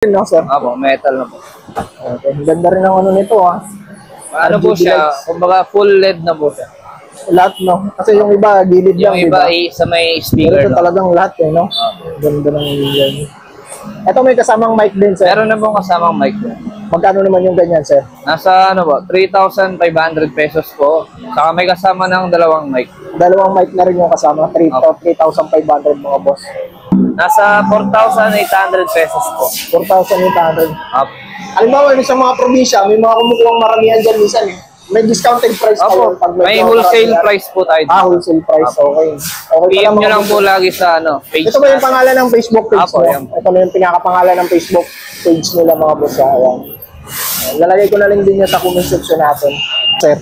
No, sir? Apo, metal na po. Okay. Ganda rin ang ano nito, ha. Ano po siya? Kumbaga full LED na po siya. Lahat, no? Kasi yung iba, gilid lang, Yung iba ay sa may pero speaker ito talagang lahat, eh, no? Ganda ng ganyan. Ito may kasamang mic din, sir. Meron na pong kasamang mic po. Magkano naman yung ganyan, sir? Nasa ano po, 3,500 pesos po. Saka may kasama ng dalawang mic. Dalawang mic na rin yung kasama. 3,500 mga boss. Nasa 4,800 pesos po. 4,800. Apo. Halimbawa, sa mga probinsya, may mga kumukuha maramihan dyan minsan, eh. May discounted price tayo. Opo, may wholesale price po tayo. Wholesale price. Okay. Okay. PM nyo lang po lagi sa ano, page. Ito ba yung pangalan ng Facebook page Apo, mo? yan. Ito na yung pinakapangalan ng Facebook page nila, mga boss. Ayan. Lalagay ko na lang din yan sa comment section natin. Sir,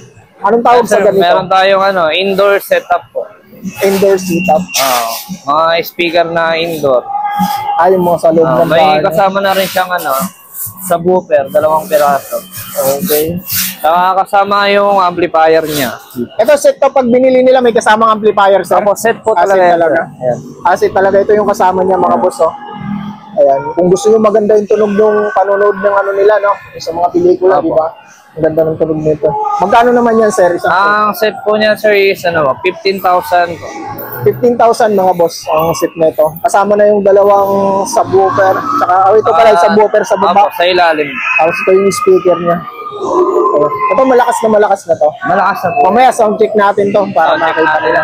anong tawag sa ganito? Meron tayong ano, indoor setup po. Indoor setup. Mga speaker na indoor. Ayun mo sa loob ng may bahay. kasama na rin siyang ano, subwoofer, 2 piraso. Okay. Saka kasama yung amplifier niya. Ito set to, pag binili nila may kasamang amplifier, sir. Opo, set po Set talaga. talaga. Ayan. Set talaga. Ito yung kasama niya, mga boss, oh. Ayan. Kung gusto nyo maganda yung tunog ng panonood ng ano nila, no? Sa mga pelikula, di ba? Ang ganda ng tunog nito. Magkano naman yan, sir? Ang set po niya, sir, is ano, 15,000 po. 15,000 mga boss ang set nito. Kasama na yung dalawang subwoofer. Tsaka, ito pala yung subwoofer sa baba. Sa ilalim. Tapos ito yung speaker niya. Ito malakas na to. Malakas na po. Mamaya sound check natin to para makita nila.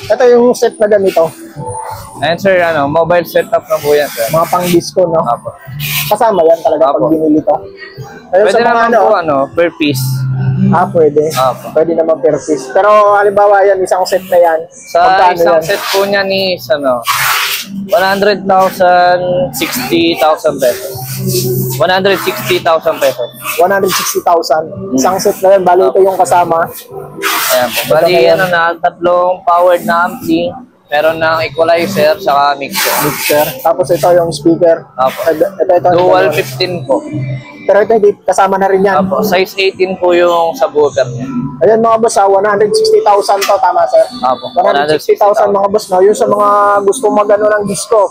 Ito yung set na ganito. Ayan, sir, ano, mobile setup na po yan, sir. Mga pang disco, no? Apo. Kasama yan talaga Apo. pag binili to. Pero Pwede sa mga naman po, ano, per piece. Pwede. Apo. Pwede naman per piece. Pero halimbawa yan, isang set na yan. Sa Magkano isang yan? set po niya ni, ano, 100,000, 60,000 pesos. 160,000 pesos. 160,000. Isang set na yan. Bali ito yung kasama. Ayan po. Bali, ano na, 3 powered na ampli. Meron ng equalizer, saka mixer. Mixer. Tapos ito yung speaker. Apo. Ito. Dual 15 po. Pero ito, kasama na rin yan. Apo. Size 18 po yung subwoofer niya. Ayan mga boss, 160,000 to. Tama, sir? Apo. 160,000 mga boss, no? Yung sa mga gusto magano ng disco.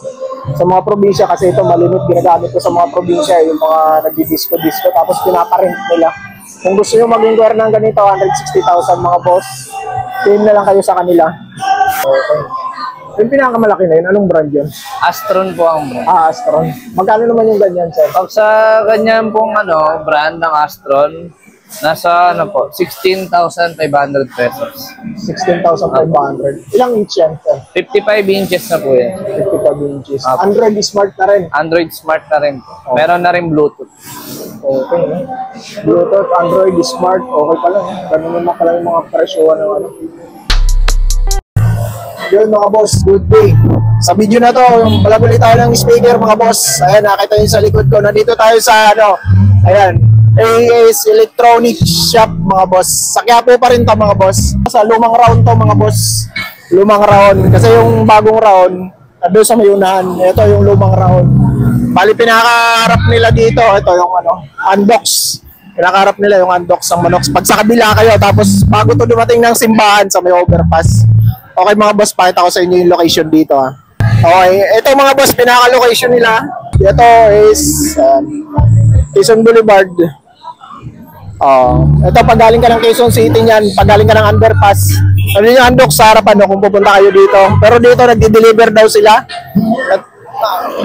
Sa mga probinsya, kasi ito malimit ginagamit ko sa mga probinsya. Yung mga nagdi-disco-disco. Tapos pinaparent nila. Kung gusto nyo mag-inquire ng ganito, 160,000 mga boss. Team na lang kayo sa kanila. Okay. Yung pinakamalaki na yun, anong brand yun? Astron po ang brand. Astron. Magkano naman yung ganyan, sir? Pag sa ganyan pong ano, brand ng Astron, nasa ano po, 16,500 pesos. 16,500. Ilang inch yan, sir? 55 inches na po yan. 55 inches. Apo. Android Smart na rin. Android Smart na rin po. Meron na rin Bluetooth. Okay. Bluetooth, Android Smart, okay pala. Ganun naman pala yung mga presyo ng ano. Yun mga boss, good day. Sa video na to, yung balabali tayo ng speaker mga boss. Ayan, nakita nyo sa likod ko. Nandito tayo sa ano, ayan, AS Electronic Shop mga boss. Sa Quiapo pa rin to mga boss. Sa lumang round to mga boss. Lumang round. Kasi yung bagong round, doon sa mayunahan. Ito yung lumang round. Bali pinakaharap nila dito, ito yung ano, unbox. Pinakaharap nila yung unbox ng Manox. Pag sa kabila kayo, tapos bago to dumating ng simbahan sa may overpass. Okay mga boss, pakita ko sa inyo yung location dito ha. Okay, ito mga boss, pinaka-location nila. Ito is Quezon Boulevard. Ito pag galing ka ng Quezon City niyan, pag galing ka ng underpass. Ano yung unbox sa harapan kung pupunta kayo dito. Pero dito nagdi-deliver daw sila.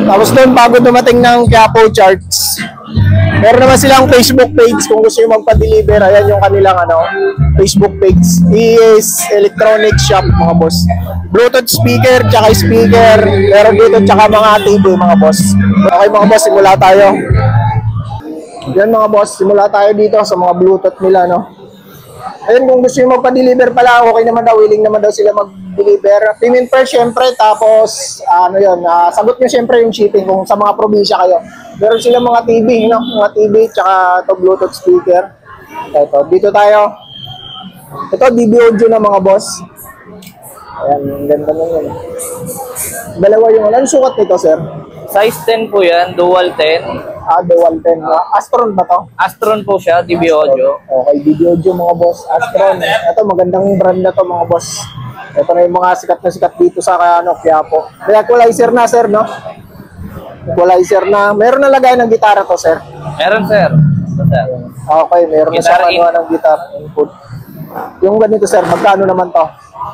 Tapos doon bago dumating ng Quiapo Charts. Meron naman silang Facebook page kung gusto nyo magpa-deliver. Ayan yung kanilang ano, Facebook page. ES Electronic Shop mga boss. Bluetooth speaker, tsaka speaker. Meron dito tsaka mga TV mga boss. Okay mga boss, simula tayo. Yan mga boss, simula tayo dito sa mga Bluetooth nila, no. Ayun, kung gusto nyo magpa-deliver pala, okay naman daw, willing naman daw sila mag-deliver. Payment per syempre, tapos, ano yun, sagot nyo syempre yung shipping kung sa mga probinsya kayo. Meron sila mga TV, no? Mga TV, tsaka ito, Bluetooth speaker. Ito, dito tayo. Ito, DB audio na mga boss. Ayan, ang ganda na yun. Dalawa yung, anong sukat nito, sir? Size 10 po yan, dual 10. Dual 10 na. Astron ba to? Astron po siya, DB Audio. Okay, DB audio mga boss. Astron. Ito, magandang brand na to mga boss. Ito na yung mga sikat na sikat dito sa Quiapo. May equalizer na, sir, no? Equalizer na. Meron na lagay ng gitara to, sir. Meron, sir. Ito, sir. Okay, meron na Guitar siya ng gitara input. Yung ganito, sir, magkano naman to?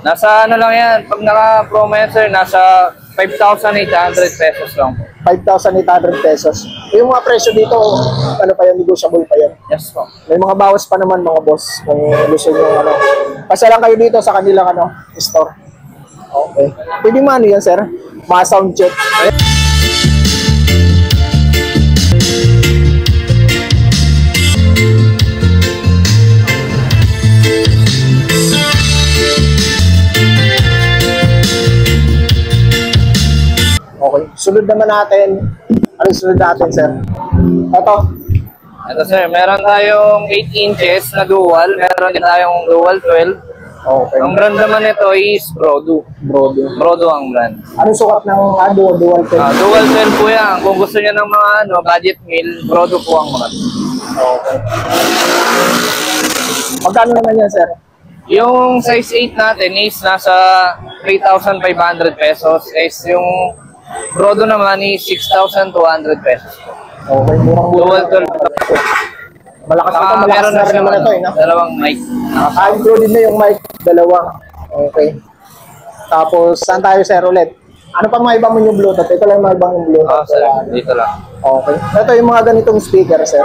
Nasa ano lang yan, pag naka-promo yan, sir, nasa 5,800 pesos lang po. 5,800 pesos. Yung mga presyo dito, ano pa yan, negotiable pa yan. Yes po. May mga bawas pa naman mga boss kung gusto nyo ano. Pasa lang kayo dito sa kanilang ano, store. Okay. Pwede mo ano yan, sir? Mga sound check. Okay. Sunod naman natin. Ano yung sunod natin, sir? Ito, sir, meron tayong 8 inches na dual. Meron din tayong dual 12. Okay. Ang brand naman nito is Brodo. Brodo ang brand. Anong sukat ng dual 10? Dual 12 po yan. Kung gusto niya ng mga budget meal, Brodo po ang brand. Okay. Magkano naman yan, sir? Yung size 8 natin is nasa 3,500 pesos. Yung Brodo naman is 6,200 pesos. Okay, Dual 12. Malakas na ito, malakas Meron na rin naman ito, eh, no? dalawang mic. Included na yung mic, dalawa. Okay. Tapos, saan tayo, sir, ulit? Ano pa mga iba mo yung Bluetooth? Ito lang yung mga ibang yung Bluetooth. Sir, dito lang. Okay. Ito yung mga ganitong speaker, sir.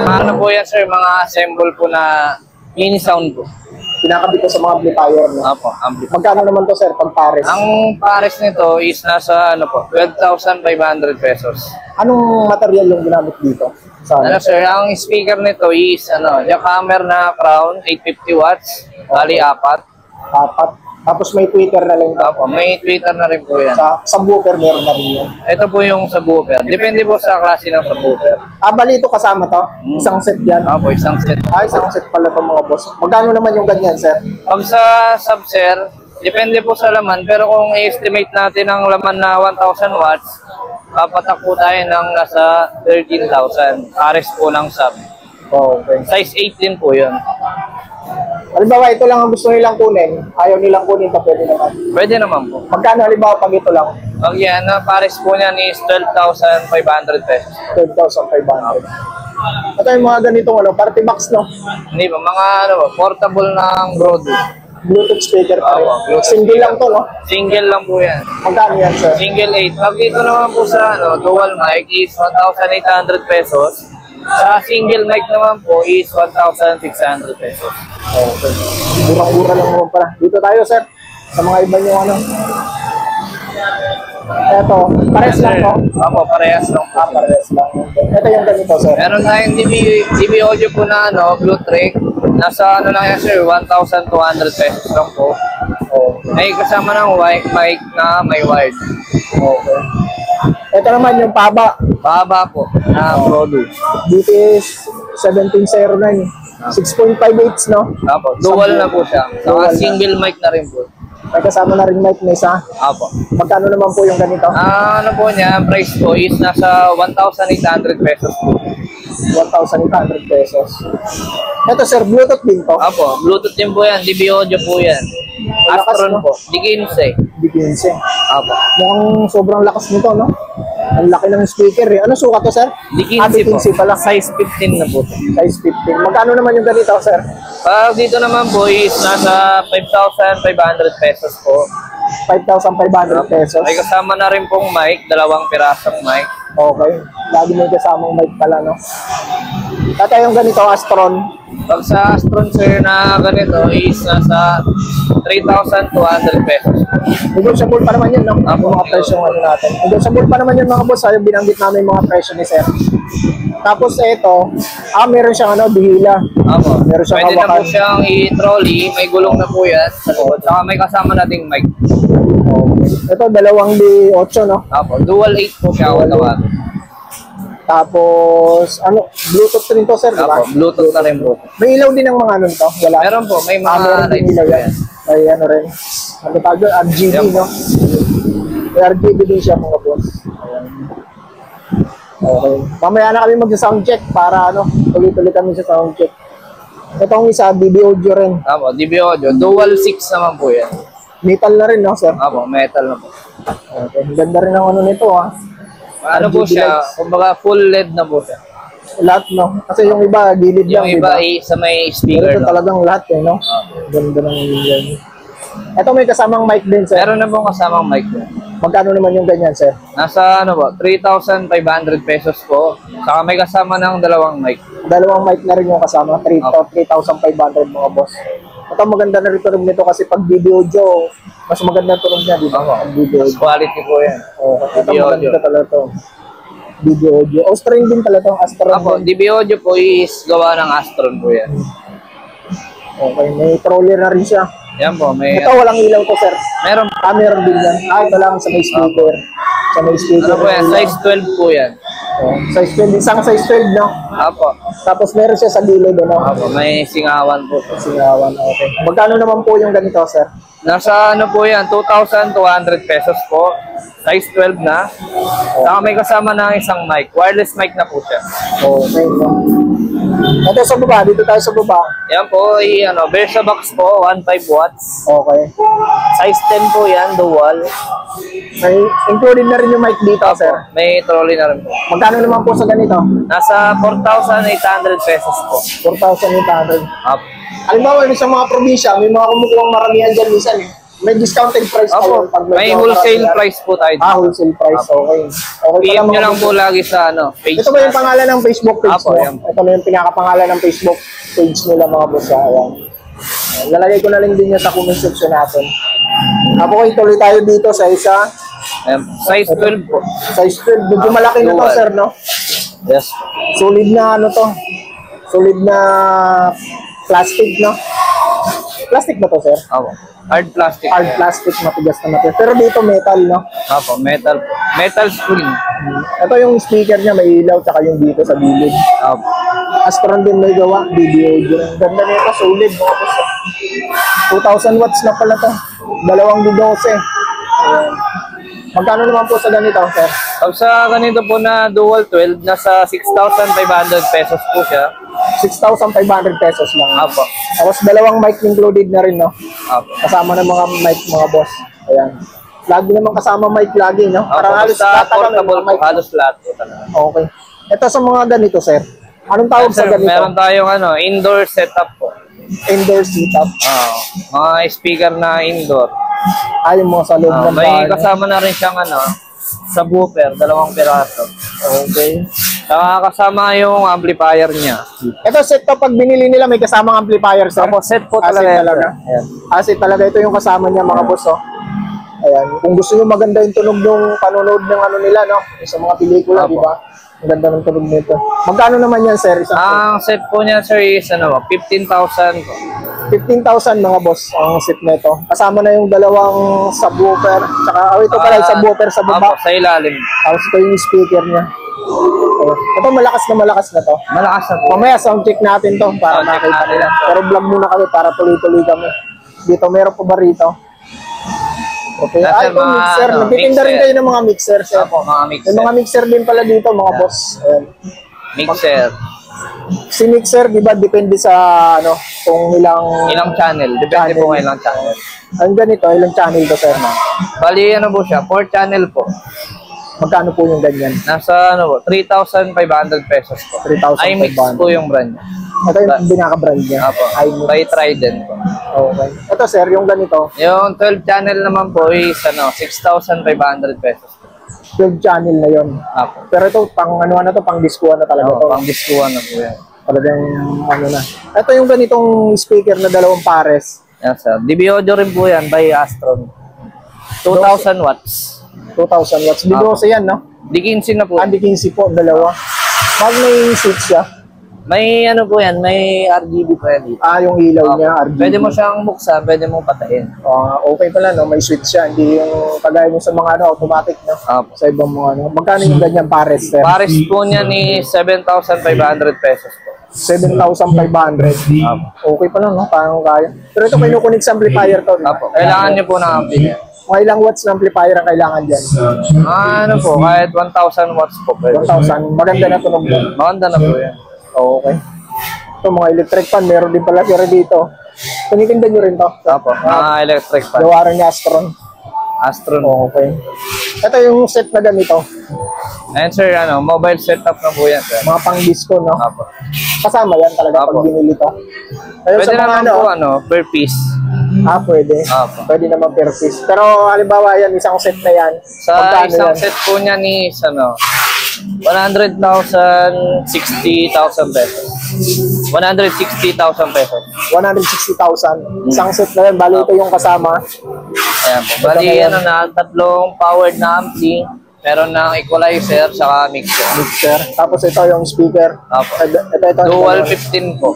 Ano po yan, sir? Mga assemble po na mini sound po. Kinakabit ko sa mga amplifier, no? Apo, amplifier. Magkano naman to, sir, pag pares? Ang pares nito is nasa 12,500 pesos. Anong material yung ginamit dito? Ano, sir, ang speaker nito is jackhammer na crown, 850 watts, bali 4. Apat. Tapos may tweeter na lang. Apo, may tweeter na rin po yan. Sa subwoofer meron na rin yan. Ito po yung subwoofer. Depende po sa klase ng subwoofer. Bali ito kasama to? Isang set yan? Apo, isang set. Isang set pala to mga boss. Magkano naman yung ganyan, sir? Pag sa sub, sir, depende po sa laman. Pero kung i-estimate natin ang laman na 1,000 watts, papatak po tayo ng nasa 13,000. Pares po ng sub. Okay. Size 8 din po yun. Halimbawa, ito lang ang gusto nilang kunin. Ayaw nilang kunin pa, pwede naman. Pwede naman po. Magkano halimbawa pag ito lang? Pag yan, pares po niyan is 12,500 pesos. 12,500. Ito yung mga ganitong party box, no? Hindi ba? Mga portable ng Brodo. Bluetooth speaker pa rin. Bluetooth Single lang to, no? Single lang po yan. Magkano yan, sir? Single 8. Pag dito naman po sa dual mic is 1,800 pesos. Sa single mic naman po is 1,600 pesos. Okay. Murang-mura lang naman pala. Dito tayo, sir. Sa mga iba yung ano. Ito, pares lang to. Opo, parehas lang po. Pares lang. Ito yung ganito, sir. Meron tayong DB audio po na Blue Trick. Nasa lang yan, sir, 1,200 pesos lang po. May kasama ng mic na may wired. Okay. Ito naman yung paba. Pahaba po na Brodo. DTS 1709. 6.58, no? Opo, dual na po siya. Saka single mic na rin po. May kasama na rin mic na isa. Opo. Magkano naman po yung ganito? Ano po niya, price po is nasa 1,800 pesos po. 1,800 pesos. Ito, sir, Bluetooth din to. Opo, Bluetooth din po yan, DB audio po yan. Lakas, Astron no? po, di 15. Di 15. Opo. Mukhang sobrang lakas nito, no? Ang laki ng speaker, eh. Ano sukat to, sir? Di 15 po. 15 pala. Size 15 na po. Size 15. Magkano naman yung ganito, sir? Pag dito naman po is nasa 5,500 pesos po. 5,500 pesos. May kasama na rin pong mic, dalawang pirasong mic. Okay. Lagi may kasamang mic pala, no? Tata yung ganito, Astron. Pag sa Astron, sir, na ganito is nasa 3,200 pesos. Negotiable pa naman yun, no? Ang mga presyo ano natin. Negotiable pa naman yun, mga boss. Ayaw binanggit namin yung mga presyo ni sir. Tapos ito, Meron siyang ano, bihila. Apo. Meron siyang Pwede na po hawakan. siyang i-trolley. May gulong na po yan sa likod. Saka may kasama nating mic. Ito, 2D8, no? Apo. Dual 8 po siya. Kung tawag. Tapos, ano, Bluetooth rin to, sir, di ba? Apo. Bluetooth na rin po. May ilaw din ang mga ano nito? Wala? Meron po. May mga Meron din lights ilaw po yan. yan. May ano rin. Ano tawag doon? RGB, Yan po. no? May RGB din siya, mga boss. Ayan. Okay. Mamaya na kami mag-sound check para ano, tuloy-tuloy kami sa sound check. Itong isa, DB audio rin. Apo. DB audio. Dual 6 naman po yan. Metal na rin, no, sir? Apo. Metal na po. Okay. Ganda rin ang ano nito, ha? Ano po RGB siya? lights. Kumbaga full LED na po siya. Lahat, no? Kasi yung iba, gilid Yung lang, iba di ba? sa may Pero speaker. ito No? talagang lahat, eh, no? Ganda ng ganyan. Ito may kasamang mic din, sir. Meron na pong kasamang mic po. Magkano naman yung ganyan, sir? Nasa ano po, 3,500 pesos po. Saka may kasama ng dalawang mic. Dalawang mic na rin yung kasama, 3,500 mga boss. Ito maganda na rin tunog nito kasi pag video audio, mas maganda ang tunog niya, di ba? Ang video Mas audio. quality po yan. Oh, ito Video maganda talaga to. Video audio. Austrian din pala to, Astron Apo, din. DB audio po is gawa ng Astron po yan. Okay, may troller na rin siya. Yan po, may... Ito walang ilaw to, sir. Meron Meron din yan. Ito lang sa may speaker. Sa may speaker. ano po yan, size 12 po yan. Oh, size 12, isang size 12, no? Apo, Tapos meron siya sa gilid, ano? apo, may singawan po. Singawan, okay. Magkano naman po yung ganito, sir? Nasa ano po yan, 2,200 pesos po. Size 12 na. Saka may kasama ng isang mic. Wireless mic na po siya. Okay, no? Ito sa baba, dito tayo sa baba. Yan po, ano, VersaBox po, 1.5 watts. Okay. Size 10 po yan, dual. May included na rin yung mic dito, sir. May trolley na rin po. Magkano naman po sa ganito? Nasa 4,800 pesos po. 4,800. Up. Halimbawa, sa mga probinsya, may mga kumukuhang maramihan dyan minsan eh. May discounted price pa Opo, yun pag may mga wholesale maramihan. price po tayo. Wholesale price. Okay. Okay pala PM nyo mga lang po lagi sa ano, page Ito ba yung natin. pangalan ng Facebook page Apo, mo? yan po. Ito na yung pinakapangalan ng Facebook page nila mga boss. Ayan. Lalagay ko na rin din yan sa comment section natin. Ako tuloy tayo dito sa isa. Ayan, size 12 po. Size 12. Medyo malaki na to, Dual. sir, no? Yes. Solid na ano to. Solid na plastic, no? Plastic ba to, sir? Opo. Hard plastic. Hard plastic, matigas na matigas. Pero dito metal, no? Opo, metal po. Metal screen. Ito yung speaker niya, may ilaw, tsaka yung dito sa gilid. Opo. Astron din may gawa, video audio. Ang ganda nito, solid, mga boss. 2,000 watts na pala to. Dalawang D12. Ayan. Magkano naman po sa ganito, sir? Pag sa ganito po na dual 12, nasa 6,500 pesos po siya. 6,500 pesos lang. Opo. Tapos dalawang mic included na rin, no? Opo. Kasama ng mga mic, mga boss. Ayan. Lagi naman kasama mic lagi, no? Opo, Parang halos basta lahat ng portable mga mic. po, halos lahat po talaga. Okay. Ito sa mga ganito, sir. Anong tawag sa Sir, ganito? meron tayong ano, indoor setup po. Indoor setup. Mga speaker na indoor. Ay, mo sa loob ng May bahay. kasama na rin siyang ano, subwoofer, 2 piraso. Okay. Saka kasama yung amplifier niya. Ito set to, pag binili nila may kasamang amplifier, sir. Opo, set po Ah, set talaga yan, talaga. sir. Ayan. Set talaga. Ito yung kasama niya, mga boss, oh. Ayan. Kung gusto nyo maganda yung tunog ng panonood ng ano nila, no? Sa mga pelikula, Opo. di ba? Ang ganda ng tunog nito. Magkano naman yan, sir? Isang Ang set po niya, sir, is ano, 15,000 po. 15,000 mga boss ang set nito. Kasama na yung dalawang subwoofer. Tsaka, ito pala yung subwoofer sa baba. Opo, sa ilalim. Tapos ito yung speaker niya. Ito malakas na to. Malakas na po. Mamaya sound check natin to para Sound check makita natin nila. yan. Pero vlog muna kami para tuloy-tuloy kami. Dito meron po ba rito? Okay. Nasa Ito mga, mixer. ano, Nagtitinda rin mixer. kayo ng mga mixer, sir. Opo, mga May mixer. mga mixer din pala dito, mga boss. Ayan. Mixer. Si mixer, di ba, depende sa ano, kung Ilang channel. Depende Channel. po kung ilang channel. ang ganito, ilang channel to, sir? Bali, ano po siya, 4 channel po. Magkano po yung ganyan? Nasa, ano po, 3,500 pesos po. 3,500. iMix po yung brand niya. Ito yung binaka-brand niya. Apo, iMix. by Trident po. Okay. Ito, sir, yung ganito, Yung 12 channel naman po is, ano, 6,500 pesos. 12 channel na yon. Apo. Pero ito, pang ano na to, pang diskuhan na talaga to. Pang diskuhan na po yan. Talagang ano na. Ito yung ganitong speaker na dalawang pares. Yan, sir. DB audio rin po yan by Astron. 2,000 watts. 2,000 watts. Di 12 yan, no? Di 15 na po. Andi 15 po, dalawa. Pag may seat siya, May ano po yan, may RGB po yan dito. Ah, yung ilaw niya, RGB. Pwede mo siyang buksan, pwede mo patayin. Okay pala, no? May switch siya. Hindi yung kagaya nyo sa mga ano, automatic, no? Opo. Sa ibang mga ano. Magkano yung ganyan pares, sir? Pares po niya ni 7,500 pesos po. 7,500. Okay pa lang, no? Parang kaya. Pero ito, kinukunik sa amplifier to. Diba? Opo. Kailangan niyo po ng ampli. Mga ilang watts na amplifier ang kailangan dyan? Ano po, kahit 1,000 watts po pwede. 1,000. Maganda na tunog doon. Maganda na po yan. Okay. Ito, mga electric fan. Meron din pala sir dito. Tinitinda nyo rin to. Opo, mga electric fan. Gawa rin ni Astron. Astron. Okay. Ito yung set na ganito. Ayan sir, ano, mobile setup na po yan sir. Mga pang disco, no? Opo. Kasama yan talaga Apo. pag binili to. Ayun, Pwede sa mga naman ano, po, ano, per piece. pwede. Apo. Pwede naman per piece. Pero halimbawa yan, isang set na yan. Sa magkano isang yan? set po niya ni, ano, 100,000, 60,000 pesos. 160,000 pesos. 160,000. Isang set na yan. Bali ito yung kasama. Ayan po. Bali, ano na, tatlong powered na ampli. Meron ng equalizer, saka mixer. Mixer. Tapos ito yung speaker. Apo. Ito. Dual 15 po.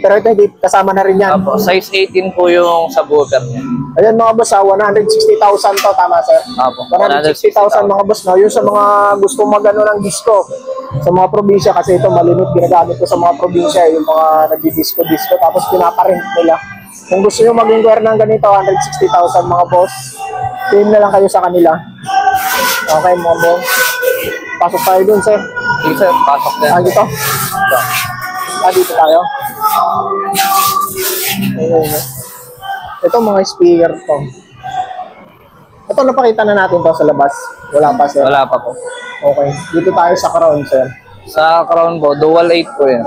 Pero ito, kasama na rin yan. Apo. Size 18 po yung subwoofer niya. Ayan mga boss, 160,000 to. Tama sir? Apo. 160,000 mga boss. No? Yung sa mga gusto magano ng disco. Sa mga probinsya, kasi ito malimit. Ginagamit ko sa mga probinsya. Yung mga nagdi-disco-disco. Tapos pinaparent nila. Kung gusto nyo mag-inquire ng ganito, 160,000 mga boss. Team na lang kayo sa kanila. Okay mga boss. Pasok tayo dun sir. Sige sir, pasok din. Dito? Dito tayo. Ayun. Ito mga speaker to. Ito napakita na natin to sa labas. Wala pa sir. Wala pa po. Okay. Dito tayo sa crown sir. Sa crown po, dual 8 po yan.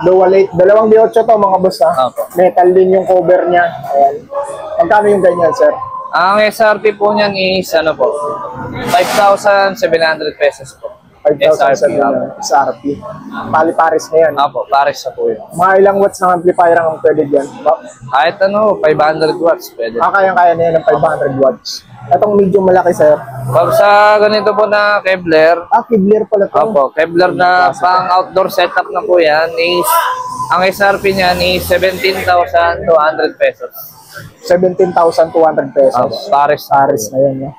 Dual 8. Dalawang D8 to mga boss ha. Apo. Metal din yung cover niya. Ayan. Magkano yung ganyan sir? Ang SRP po niyan is, ano po, 5,700 pesos po. 5,000 SRP. Pali-pares na yan. Apo, pares na po yun. Mga ilang watts ng amplifier ang pwede dyan? Kahit ano, 500 watts pwede. Kaya-kaya na yan ng 500 watts. Itong medium malaki sir. Pag sa ganito po na Kevlar, Kevlar pala to. Apo, Kevlar na pang outdoor setup na po yan is, ang SRP niyan is 17,200 pesos. 17,200 pesos. Apo, pares Pares na yan. No?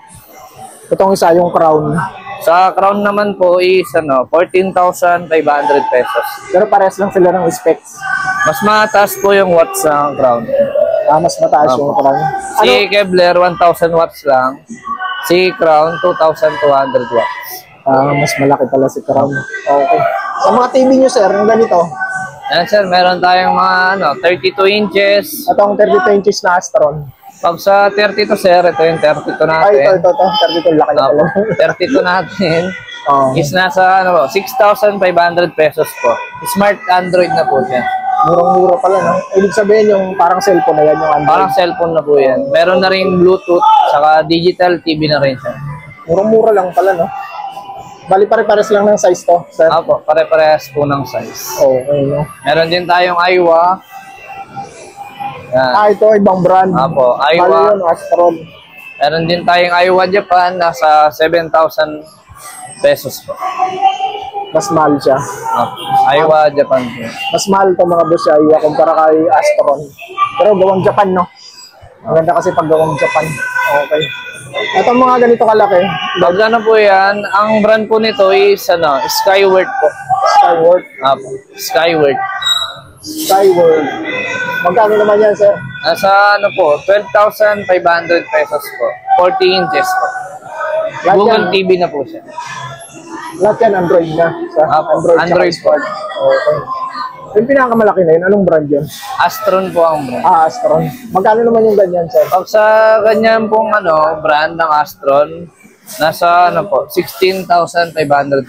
Itong isa yung crown. Sa crown naman po is, ano, 14,500 pesos. Pero pares lang sila ng specs. Mas mataas po yung watts ng crown. Mas mataas yung crown. Si Kevlar, 1,000 watts lang. Si crown, 2,200 watts. Mas malaki pala si crown. Okay. Sa mga TV nyo sir, yung ganito. Yan sir, meron tayong mga ano, 32 inches. Itong 32 inches na Astron. Pag sa 32 sir, ito yung 32 natin. Ito. 32 laki na pala. 32 natin is nasa ano, 6,500 pesos po. Smart Android na po siya. Murang-mura pala, no? Ibig sabihin yung parang cellphone na yan, yung Android. Parang cellphone na po yan. Meron na rin Bluetooth, saka digital TV na rin siya. Murang-mura lang pala, no? Bali pare-pares lang ng size to, sir. Apo, pare-parehas po ng size. Okay, no? Meron din tayong Aiwa. Yan. Ito, ibang brand. Apo, Bali Aiwa. yun, Astron. Meron din tayong Aiwa Japan, nasa 7,000 pesos po. Mas mahal siya. Apo, Aiwa Japan po. Mas mahal to mga boss siya, kumpara kay Astron. Pero gawang Japan, no? Ang ganda kasi pag gawang Japan. Okay. Ito mga ganito kalaki. Pag ano po yan, ang brand po nito is ano, Skyward po. Skyward. Apo, Skyward. Skyward. Magkano naman yan, sir? Nasa ano po, 12,500 pesos po. 40 inches po. Lahat Google yan, TV na po siya. lahat yan Android na. Sa Apo, Android tsaka Smart. Okay. Yung pinakamalaki na yun, anong brand yan? Astron po ang brand. Astron. Magkano naman yung ganyan, sir? Pag sa ganyan pong ano, brand ng Astron, nasa ano po, 16,500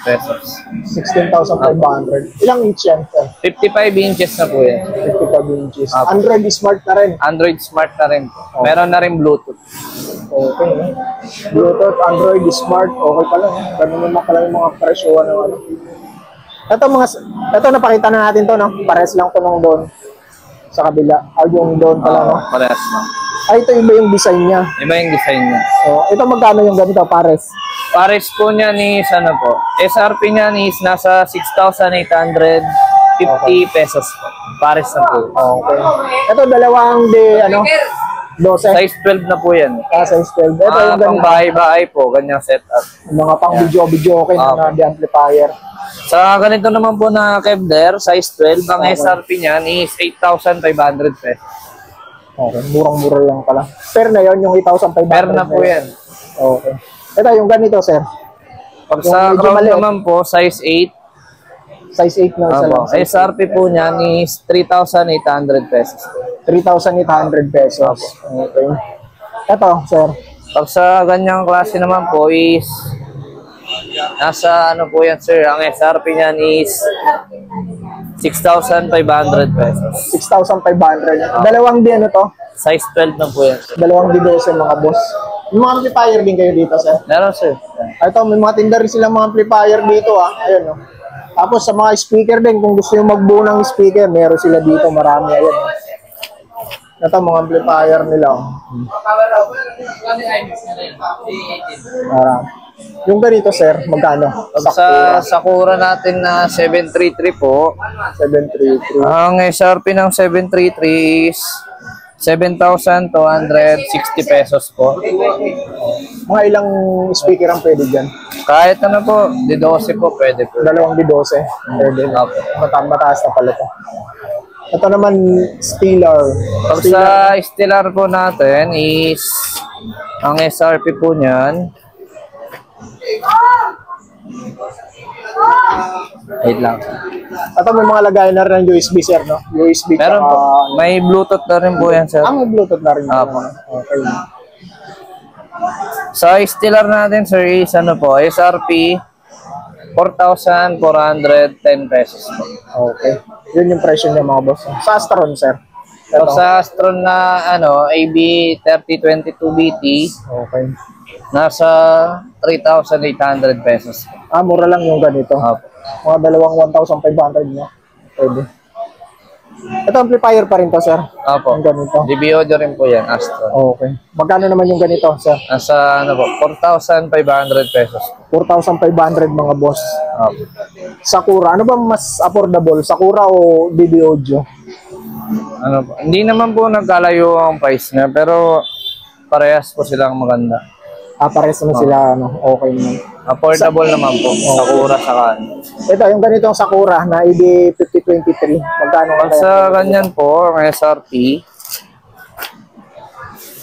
pesos. 16,500. Ilang inch yan, sir? 55 inches na po yan. 55 inches. Apo. Android Smart na rin. Android Smart na rin po. Meron na rin Bluetooth. Okay, no? Bluetooth, Android Smart, okay pala. No? Ganun naman pala yung mga presyo ng ano. Ito napakita na natin to, no? Pares lang to nung doon sa kabila. Yung doon pala, no? Parehas lang. Ito iba yung design niya. Iba yung design niya. So, ito magkano yung ganito, pares? Pares po niya ni ano po, SRP niya is nasa 6,800 50 pesos po. Pares na po. Okay. Ito, dalawang ano, 12. Size 12 na po yan. Size 12. Ito yung Pang ganito. bahay-bahay po, ganyang setup. Mga pang video okay na amplifier. Sa ganito naman po na Kevlar, size 12, ang SRP niyan is 8,500 pesos. Okay, murang-mura lang pala. Per na yon yung 8,500. Per na po yan. Okay. Ito yung ganito, sir. Pag sa Yung medyo crown maliit. naman po, size 8. Size 8 na isa lang. SRP po niyan is 3,800 pesos. 3,800 pesos. Okay. Ito, sir. Pag sa ganyang klase naman po is nasa ano po yan, sir, ang SRP niyan is 6,500 pesos. 6,500. Dalawang di ano to? Size 12 na po yan, sir. Dalawang di 12 mga boss. May mga amplifier din kayo dito, sir. Meron, sir. Ito, may mga tinda rin silang mga amplifier dito, ah. Ayun, oh. Tapos sa mga speaker din, kung gusto nyo magbuo ng speaker, meron sila dito, marami. Ayun. Ito, mga amplifier nila, oh. Marami. Yung ganito, sir, magkano? Pag sa Sakura natin na 733 po, 733. ang SRP ng 733 is 7,260 pesos po. Mga ilang speaker ang pwede dyan? Kahit ano po, di 12 po, pwede po. Dalawang di 12. Pwede. Mataas na pala to. Ito naman, Stellar. Pag sa Stellar po natin is, ang SRP po niyan, wait lang. Ito may mga lagayan na rin ng USB, sir, no? USB. Meron po. May Bluetooth na rin po yan, sir. May Bluetooth na rin. Apo. Okay. Sa Stellar natin, sir, is ano po, SRP, 4,410 pesos po. Okay. Yun yung presyo niya, mga boss. Sa Astron, sir. Pag sa Astron na ano, AB3022BT, Okay. nasa 3,800 pesos. Mura lang yung ganito. Apo. Mga dalawang 1,500 na. Pwede. Ito, amplifier pa rin to, sir. Apo. Yung ganito. DB audio rin po yan, Astron. Okay. Magkano naman yung ganito, sir? Nasa ano po, 4,500 pesos. 4,500 mga boss. Apo. Sakura, ano ba mas affordable? Sakura o DB Audio? Ano po, hindi naman po nagkalayo ang price niya, pero parehas po silang maganda. Pares naman sila, ano, okay naman. Affordable naman po, Sakura sa kan. Ito, yung ganitong Sakura na ED5023. Magkano Pag sa ganyan po, ang SRP,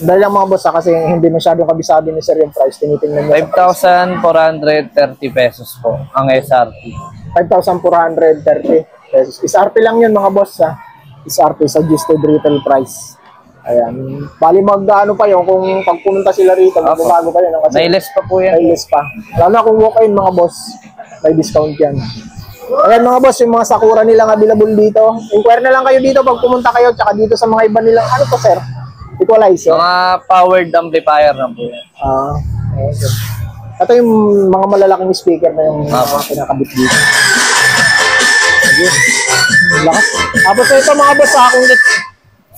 dahil ang mga boss, kasi hindi masyadong kabisado ni sir yung price. Tinitingnan niya. 5,430 pesos po ang SRP. 5,430 pesos. SRP lang yun mga boss, ha. SRP, suggested retail price. Ayan. Bali mag-ano pa yun, kung pag pumunta sila rito, magbabago pa yun. Kasi May less pa po yan. may list pa. Lalo na kung walk-in mga boss, may discount yan. Ayan mga boss, yung mga Sakura nilang available dito. Inquire na lang kayo dito pag pumunta kayo, tsaka dito sa mga iba nilang, ano to sir? Equalizer. Mga powered amplifier na po yan. Okay. Ito yung mga malalaking speaker na yung mga pinakabit dito. Ayun. Lakas. Tapos ito mga boss,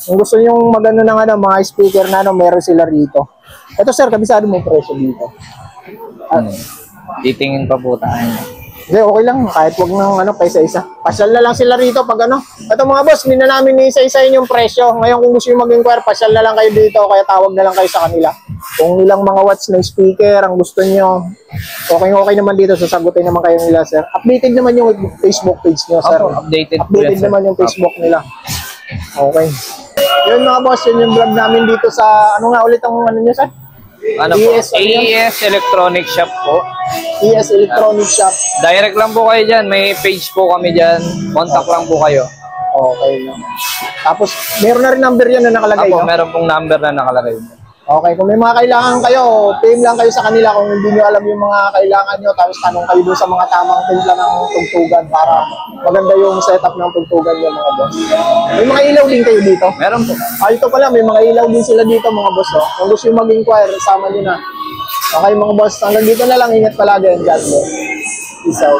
kung gusto nyo magano ng ano, mga speaker na ano, meron sila rito. Ito sir, kabisado mo yung presyo dito. Titingin pa po tayo. Hindi, okay lang. Kahit wag nang ano, pa isa-isa. Pasyal na lang sila rito pag ano. Ito mga boss, hindi na namin isa-isahin yung presyo. Ngayon kung gusto nyo mag-inquire, pasyal na lang kayo dito. Kaya tawag na lang kayo sa kanila. Kung ilang mga watts na speaker ang gusto nyo, okay naman dito. Sasagutin naman kayo nila, sir. Updated naman yung Facebook page nyo, sir. Updated po yan, Updated sir. naman yung Facebook nila. Okay. Yun mga boss, yun yung vlog namin dito sa, ano nga ulit ang ano nyo, sir? Ano po? AES Electronic Shop po. ES Electronic Shop. Direct lang po kayo dyan. May page po kami dyan. Contact lang po kayo. Okay lang. Tapos, meron na rin number yan na nakalagay, Apo, no? meron pong number na nakalagay. Okay, kung may mga kailangan kayo, PM lang kayo sa kanila kung hindi nyo alam yung mga kailangan nyo, tapos tanong kayo doon sa mga tamang timpla ng tugtugan para maganda yung setup ng tugtugan nyo, mga boss. May mga ilaw din kayo dito. Meron po. Ito pala, may mga ilaw din sila dito, mga boss. Oh. Kung gusto nyo mag-inquire, sama nyo na. Okay, mga boss, hanggang dito na lang. Ingat palagi. God bless. Peace out.